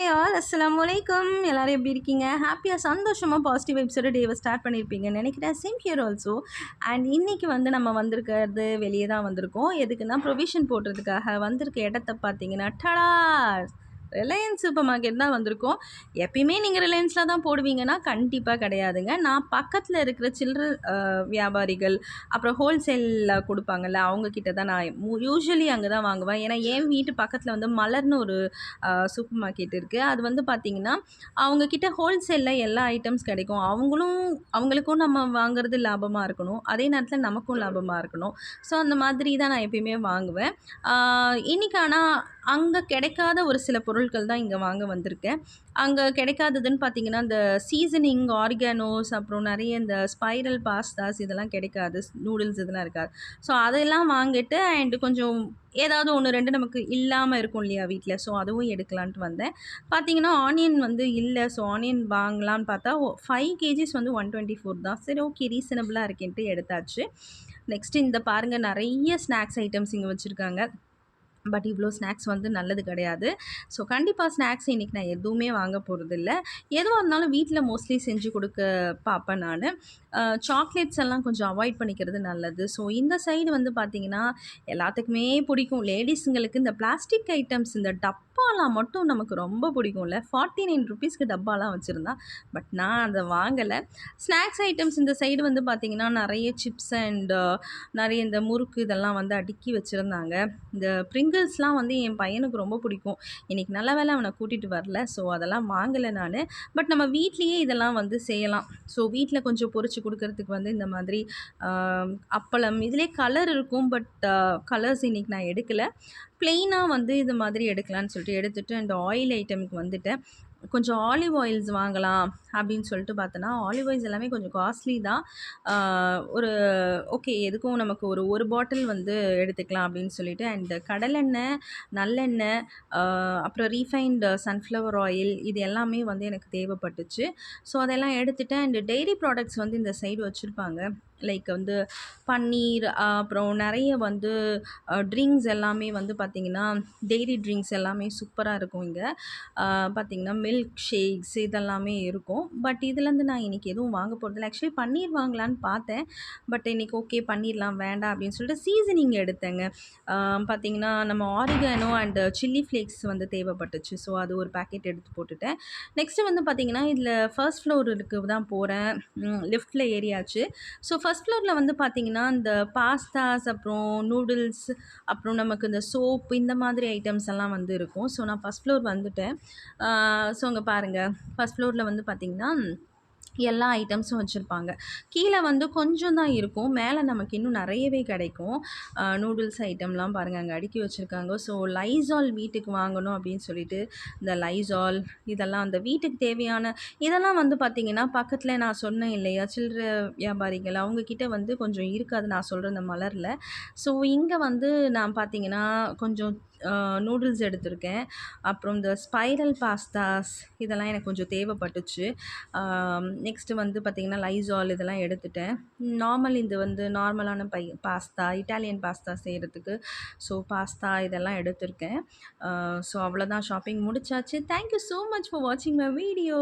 Hey all அஸ்ஸலாமு அலைக்கும். எல்லாரும் எப்படி இருக்கீங்க? ஹாப்பியாக சந்தோஷமாக பாசிட்டிவ் வைப்ஸோட டேவை ஸ்டார்ட் பண்ணியிருப்பீங்கன்னு நினைக்கிறேன். Same here also. அண்ட் இன்னைக்கு வந்து நம்ம வந்திருக்கிறது வெளியே தான் வந்திருக்கோம். எதுக்குன்னா ப்ரொவிஷன் போடுறதுக்காக வந்திருக்க இடத்த பார்த்தீங்கன்னா டடா ரிலையன்ஸ் சூப்பர் மார்க்கெட் தான் வந்திருக்கோம். எப்பயுமே நீங்கள் ரிலையன்ஸில் தான் போடுவீங்கன்னா கண்டிப்பாக கிடையாதுங்க. நான் பக்கத்தில் இருக்கிற சில்லற வியாபாரிகள் அப்புறம் ஹோல்சேலில் கொடுப்பாங்கல்ல அவங்கக்கிட்ட தான் நான் யூஸ்வலி அங்கே தான் வாங்குவேன். ஏன்னா என் வீட்டு பக்கத்தில் வந்து மலர்னு ஒரு சூப்பர் மார்க்கெட் இருக்குது. அது வந்து பார்த்திங்கன்னா அவங்கக்கிட்ட ஹோல்சேலில் எல்லா ஐட்டம்ஸ் கிடைக்கும். அவங்களுக்கும் நம்ம வாங்குறது லாபமாக இருக்கணும், அதே நேரத்தில் நமக்கும் லாபமாக இருக்கணும். ஸோ அந்த மாதிரி தான் நான் எப்பயுமே வாங்குவேன். இன்றைக்கி ஆனால் அங்கே கிடைக்காத ஒரு சில பொருட்கள் தான் இங்கே வாங்க வந்திருக்கேன். அங்கே கிடைக்காததுன்னு பார்த்தீங்கன்னா இந்த சீசனிங் ஆர்கானோஸ் அப்புறம் நிறைய இந்த ஸ்பைரல் பாஸ்தாஸ் இதெல்லாம் கிடைக்காது, நூடுல்ஸ் இதெல்லாம் இருக்காது. ஸோ அதெல்லாம் வாங்கிட்டு அண்டு கொஞ்சம் ஏதாவது ஒன்று ரெண்டு நமக்கு இல்லாமல் இருக்கும் இல்லையா வீட்டில், ஸோ அதுவும் எடுக்கலான்ட்டு வந்தேன். பார்த்தீங்கன்னா ஆனியன் வந்து இல்லை, ஸோ ஆனியன் வாங்கலான்னு பார்த்தா 5 கேஜிஸ் வந்து 124 தான். சரி ஓகே ரீசனபிளாக இருக்கேன்ட்டு எடுத்தாச்சு. நெக்ஸ்ட்டு இந்த பாருங்கள் நிறைய ஸ்நாக்ஸ் ஐட்டம்ஸ் இங்கே வச்சுருக்காங்க. பட் இவ்வளோ ஸ்நாக்ஸ் வந்து நல்லது கிடையாது. ஸோ கண்டிப்பாக ஸ்நாக்ஸ் இன்றைக்கி நான் எதுவுமே வாங்க போகிறதில்ல. எதுவாக இருந்தாலும் வீட்டில் மோஸ்ட்லி செஞ்சு கொடுக்க பார்ப்பேன் நான். சாக்லேட்ஸ் எல்லாம் கொஞ்சம் அவாய்ட் பண்ணிக்கிறது நல்லது. ஸோ இந்த சைடு வந்து பார்த்திங்கன்னா எல்லாத்துக்குமே பிடிக்கும். லேடிஸுங்களுக்கு இந்த பிளாஸ்டிக் ஐட்டம்ஸ் இந்த டப்பாலாம் மட்டும் நமக்கு ரொம்ப பிடிக்கும்ல. 49 ருபீஸ்க்கு டப்பாலாம் வச்சுருந்தா. பட் நான் அதை வாங்கலை. ஸ்நாக்ஸ் ஐட்டம்ஸ் இந்த சைடு வந்து பார்த்திங்கன்னா நிறைய சிப்ஸ் அண்ட் நிறைய இந்த முறுக்கு இதெல்லாம் வந்து அடுக்கி வச்சுருந்தாங்க. இந்த பிரிங்கிள்ஸ்லாம் வந்து என் பையனுக்கு ரொம்ப பிடிக்கும். இன்றைக்கி நல்ல வேளை அவனை கூட்டிகிட்டு வரல, ஸோ அதெல்லாம் வாங்கலை நான். பட் நம்ம வீட்லேயே இதெல்லாம் வந்து செய்யலாம். ஸோ வீட்டில் கொஞ்சம் பொரிச்சு கொடுக்கறதுக்கு வந்து இந்த மாதிரி அப்பளம் இதிலே கலர் இருக்கும். பட் கலர்ஸ் இன்றைக்கி நான் எடுக்கலை. ப்ளெயினாக வந்து இது மாதிரி எடுக்கலான்னு சொல்லிட்டு எடுத்துகிட்டு அந்த ஆயில் ஐட்டமுக்கு வந்துட்டேன். கொஞ்சம் ஆலிவ் ஆயில்ஸ் வாங்கலாம் அப்படின்னு சொல்லிட்டு பார்த்தோன்னா ஆலிவ் ஆயில்ஸ் எல்லாமே கொஞ்சம் காஸ்ட்லி தான். ஒரு ஓகே எதுக்கும் நமக்கு ஒரு பாட்டில் வந்து எடுத்துக்கலாம் அப்படின்னு சொல்லிட்டு அண்ட் கடலெண்ணெய், நல்லெண்ணெய், அப்புறம் ரீஃபைண்ட் சன்ஃப்ளவர் ஆயில் இது எல்லாமே வந்து எனக்கு தேவைப்பட்டுச்சு. ஸோ அதெல்லாம் எடுத்துகிட்டேன். அண்ட் டெய்ரி ப்ராடக்ட்ஸ் வந்து இந்த சைடு வச்சுருப்பாங்க. லைக் வந்து பன்னீர், அப்புறம் நிறைய வந்து ட்ரிங்க்ஸ் எல்லாமே வந்து பார்த்திங்கன்னா டெய்ரி ட்ரிங்க்ஸ் எல்லாமே சூப்பராக இருக்கும் இங்கே. பார்த்திங்கன்னா மில்க் ஷேக்ஸ் இதெல்லாமே இருக்கும். பட் இதுலேருந்து நான் இன்றைக்கி எதுவும் வாங்க போகிறதில்ல. ஆக்சுவலி பன்னீர் வாங்கலான்னு பார்த்தேன். பட் இன்றைக்கி ஓகே பன்னீர்லாம் வேண்டாம் அப்படின்னு சொல்லிட்டு சீசனிங் எடுத்தேங்க. பார்த்திங்கன்னா நம்ம ஆரிகானோ அண்டு சில்லி ஃப்ளேக்ஸ் வந்து தேவைப்பட்டுச்சு. ஸோ அது ஒரு பேக்கெட் எடுத்து போட்டுட்டேன். நெக்ஸ்ட்டு வந்து பார்த்திங்கன்னா இதில் ஃபர்ஸ்ட் ஃப்ளோருக்கு தான் போகிறேன். லிஃப்ட்டில் ஏறியாச்சு. ஸோ ஃபர்ஸ்ட் ஃப்ளோரில் வந்து பார்த்திங்கன்னா இந்த பாஸ்தாஸ் அப்புறம் நூடுல்ஸ் அப்புறம் நமக்கு இந்த சோப்பு இந்த மாதிரி ஐட்டம்ஸ் எல்லாம் வந்து இருக்கும். ஸோ நான் ஃபர்ஸ்ட் ஃப்ளோர் வந்துட்டேன். ஸோ அங்கே பாருங்கள் ஃபர்ஸ்ட் ஃப்ளோரில் வந்து பார்த்திங்கன்னா எல்லா ஐட்டம்ஸும் வச்சுருப்பாங்க. கீழே வந்து கொஞ்சம் தான் இருக்கும், மேலே நமக்கு இன்னும் நிறையவே கிடைக்கும். நூடுல்ஸ் ஐட்டம்லாம் பாருங்கள் அங்கே அடுக்கி வச்சுருக்காங்க. ஸோ லைசால் வீட்டுக்கு வாங்கணும் அப்படின்னு சொல்லிட்டு இந்த லைசால் இதெல்லாம் அந்த வீட்டுக்கு தேவையான இதெல்லாம் வந்து பார்த்திங்கன்னா பக்கத்தில் நான் சொன்னேன் இல்லையா சில்லற வியாபாரிகள் அவங்கக்கிட்ட வந்து கொஞ்சம் இருக்காது நான் சொல்கிற இந்த மலரில். ஸோ இங்கே வந்து நான் பார்த்திங்கன்னா கொஞ்சம் நூடுல்ஸ் எடுத்திருக்கேன். அப்புறம் இந்த ஸ்பைரல் பாஸ்தாஸ் இதெல்லாம் எனக்கு கொஞ்சம் தேவைப்பட்டுச்சு. நெக்ஸ்ட்டு வந்து பார்த்திங்கன்னா லைசால் இதெல்லாம் எடுத்துட்டேன். இது வந்து நார்மலான பாஸ்தா இட்டாலியன் பாஸ்தா செய்கிறதுக்கு. ஸோ பாஸ்தா இதெல்லாம் எடுத்திருக்கேன். ஸோ அவ்வளோதான் ஷாப்பிங் முடிச்சாச்சு. Thank you so much for வாட்சிங் மை வீடியோ.